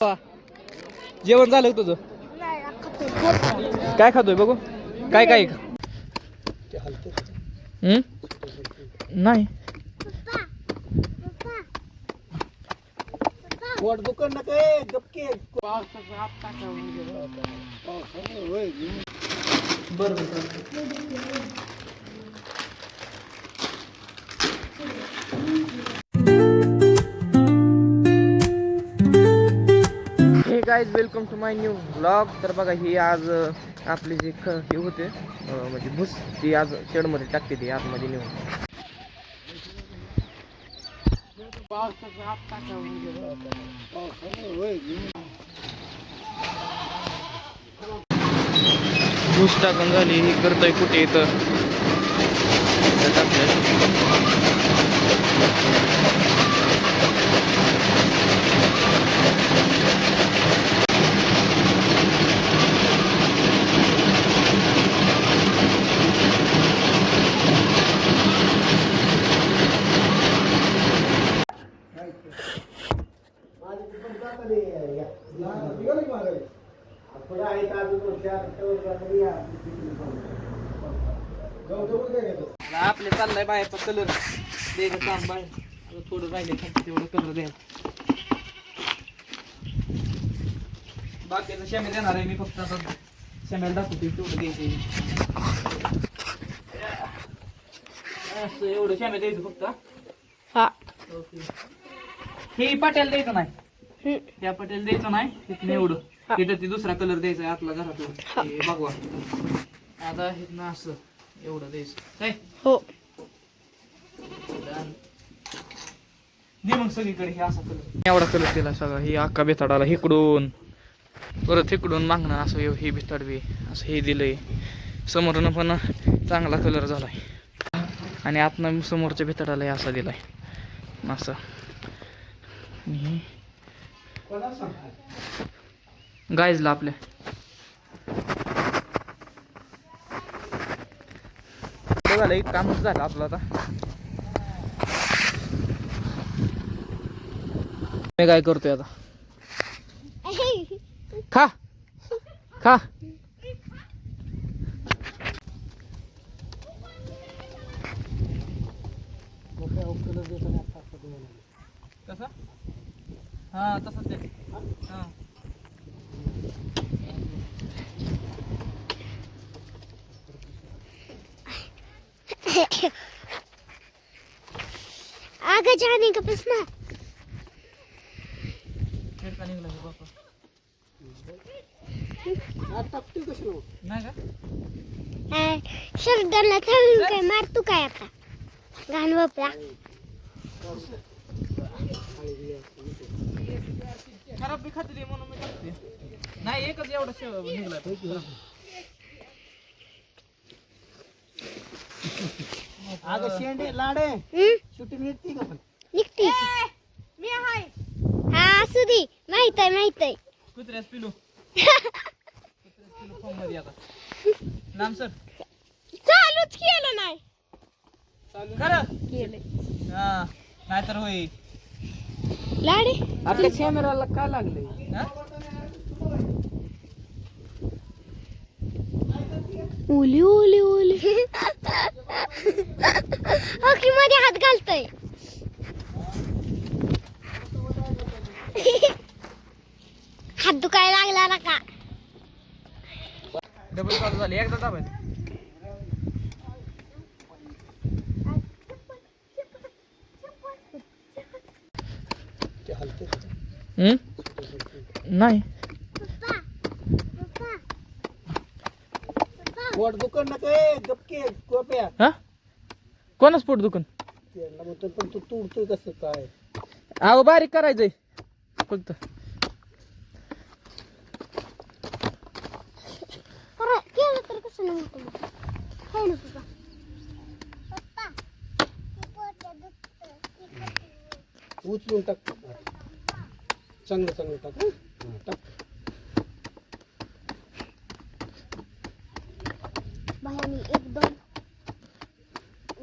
जेवण झालं तुझं? काय खातोय बघू? काय काय नाही दुकान ना काय गपके हे guys welcome to my new blog. तर बघा ही आज आपली जी हे होते म्हणजे भूस ती आज शेडमध्ये टाकते ती आतमध्ये नेऊन. भूस टाकून झाली ही करतोय कुठे इथं आपले चाललाय बाहेरचा कलर द्यायचं काम बाहेर थोडं राहिले तेवढं कलर द्यायला. बाकीचं शेमेल देणार आहे मी फक्त आता शेमेल दाखवते तेवढं द्यायचं असं एवढं शेमेल द्यायचं फक्त. हा हे पाट्याला द्यायचं नाही त्या पाट्याला द्यायचं नाही तिथं एवढं तिथं ती दुसरा कलर द्यायचा आहे आतला घरात बघवा. आता इथनं असं एवढं द्यायचं काय हो दे मग सगळीकडे हे असा कलर एवढा कलर केला सगळा. ही अख्खा बेताडाला इकडून परत इकडून मागणं असं हे बेताड बी असं हे दिलंय. समोरनं पण चांगला कलर झालाय आणि आतनं समोरच्या बेताडाला असा दिलाय असं. गायजला आपल्या झालं एक कामच झालं आपलं. आता मी काय करतोय आता खा खा कसा हा तसंच ते हा आगे जाने का प्रश्न का निघला बापा नाही का शर्टाला थांबून काय मारतो काय आता घाण बापला. खराब बी खाते म्हणून मी टाकते. नाही एकच एवढा शेव निघला. अगं शेंडे लाडे शूटिंग निघते का पण निघते मी हाय हा असू दे माहित आहे कुत्र्यास पिलू कुत्र्यास पिलू फॉर्म मध्ये आता नाम सर चालूच केलं नाही चालू खरं केलं हा नाहीतर होई लाडे आपल्या कॅमेराला काय लागले ओली ओली ओली हॉकी मध्ये हात घालतोय. हात दुखायला लागला ना का डबल कॉल झाली एकदा दाबाय. नाही पोट दुकान ना काय गपके कोप्या हा कोणाच पोट दुकान म्हणतो पण तू तोडतोय कसं काय अहो बारीक करायचंय फक्त. केलं तर कसं नव्हतं हो ना पप्पा उचलून टाक चांगलं चांगलं टाक टाक बाया मी एकदम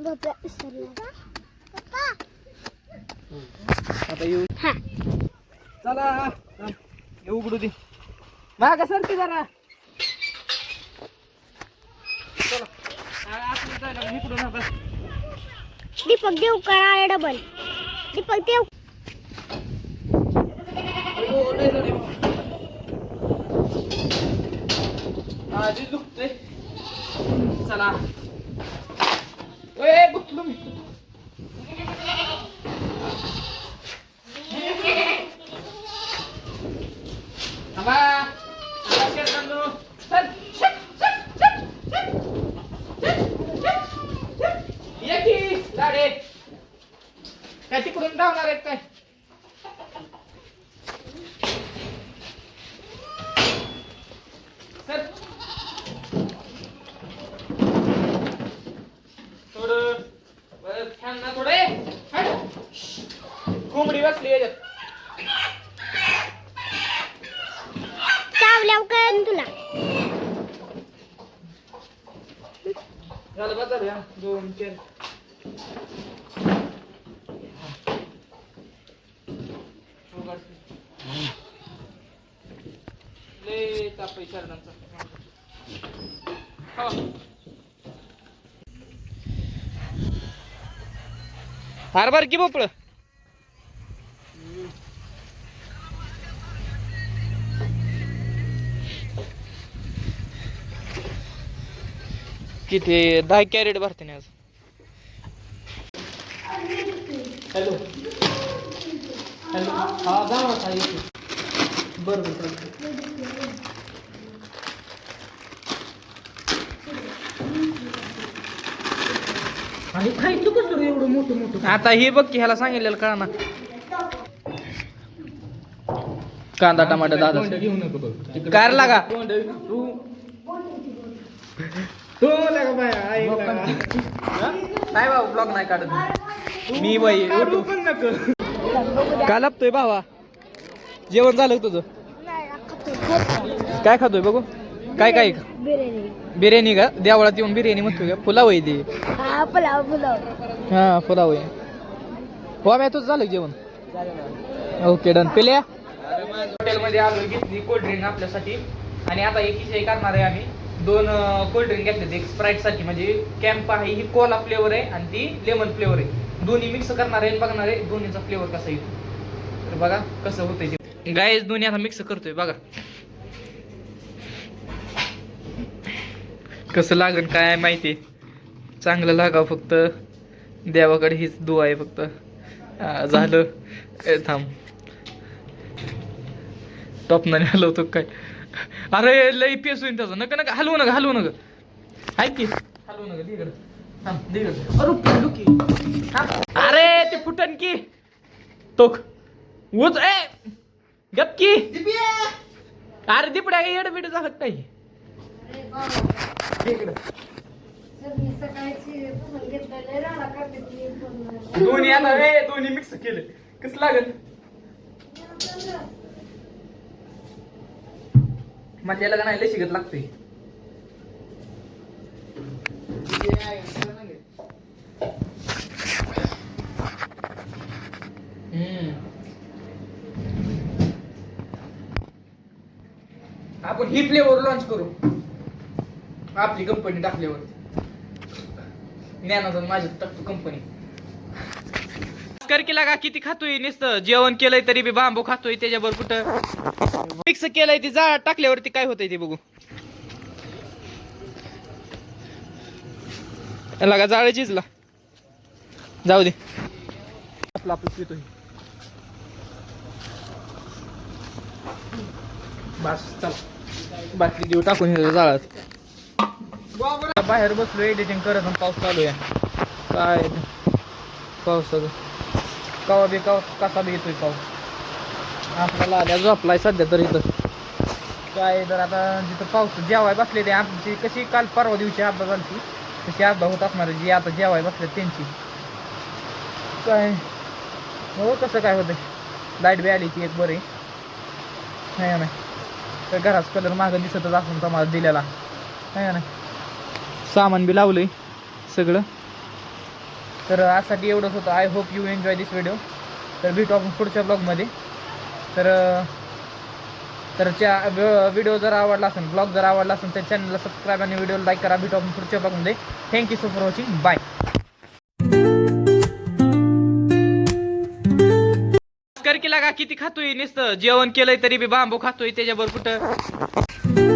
गप्पा विसरला. आता येऊ हा चला उघडू दे मागा सरकी जरा चला आतमध्ये जायला इकडून आता दीपक देव करा डबल दीपक देव आधी दुखते चला ए गुतलो मी थांबा शेरकांनो चल ये की लाडे काय तिकडून धावणार आहेत काय सर थोडं छान ना थोडे कोंबडी बसली याच्यात चावल्याव कळन तुला झालं बस झालं 2 4 ले ताप शरणांचा हरभर की भोपळ किती 10 कॅरेट भरते ना आज हॅलो हॅलो हा जावा साहेब बरोबर आणि खायचं कसं रे एवढं मोठं मोठं आता हे बघ की ह्याला सांगितलेलं कळा ना कांदा टमाटा दादा घेऊ नको बघ कार लागा तू लागा बाय नाही बाबा ब्लॉग नाही काढत मी बाई पण नको का लपतोय भावा जेवण झालं का तुझं काय खातोय बघू काय काय बिर्याणी बिर्याणी का देवळात येऊन बिर्याणी म्हणतोय का पुलाव आहे ती हा पुलाव पुलाव हा पुलाव आहे हो मॅ तुझं झालं का जेवण ओके डन पेल्या हॉटेलमध्ये आलो घेतली कोल्ड्रिंक आपल्यासाठी आणि आता एक विषय करणार आहे आम्ही 2 कोल्ड्रिंक घेतले एक स्प्राईट साठी म्हणजे कॅम्प आहे ही कोला फ्लेवर आहे आणि ती लेमन फ्लेवर आहे दोन्ही मिक्स करणार आहे बघणार आहे दोन्हीचा फ्लेवर कसा येतो तर बघा कसं होतंय ते गायस दोन्ही आता मिक्स करतोय बघा कसं लागन काय माहिती चांगलं लागावं फक्त देवाकडे हीच दुआ आहे फक्त झालं थांब टॉपनाने हलवतो काय अरे लई पेस होईन त्याचं नका नका हलवू नका ऐक की हलवू नका दे इकडं थांब दे इकडं अरे पडलो की थांब अरे ते फुटन की तोक उच ए गप की अरे दिपड्या येड बिड झालं काही दोन्ही आता रे दोन्ही मिक्स केले कसं लागल मग त्याला का नाही लय शिकत लागते आपण ही फ्लेवर लॉन्च करू आपली कंपनी टाकल्यावर ज्ञानाचं माझी टाकतो कंपनी कर केला का किती खातोय नुसतं जेवण केलंय तरी बी बांबू खातोय त्याच्याबरोबर कुठं मिक्स केलंय ती जाळ टाकल्यावरती काय होतंय ते बघू लागा जाळ चिजला जाऊ दे आपलं आपलं पितोय बस चल बाटली देऊ टाकून जाळात बाहेर बसलो एडिटिंग करत आणि पाऊस चालू आहे काय पावसाचं कवा बी कसा बी येतोय पाऊस आपल्याला आल्या झोपलाय सध्या तर इथं काय तर आता जिथं पाऊस जेवाय बसले ते आमची कशी काल परवा दिवशी आब्बा झाली तशी आब्बा होत असणार जी आता जेवाय बसले त्यांची काय हो कसं काय होतंय लाईट बी आली ती एक बरी नाही नाही तर घराच कलर मागं दिसतच असून तुम्हाला दिलेला नाही नाही सामान बी लावलंय सगळं तर आजसाठी एवढंच होतं I hope you enjoy this video तर भेटू आपण पुढच्या ब्लॉगमध्ये तर तर व्हिडिओ जर आवडला असेल, ब्लॉग जर आवडला असेल तर चॅनलला सबस्क्राईब आणि व्हिडिओ लाईक करा. भेटू आपण पुढच्या ब्लॉगमध्ये. Thank you so for watching. Bye. कर की लागा किती खातोय नुसतं जेवण केलंय तरी बी बांबू खातोय त्याच्यावर कुठं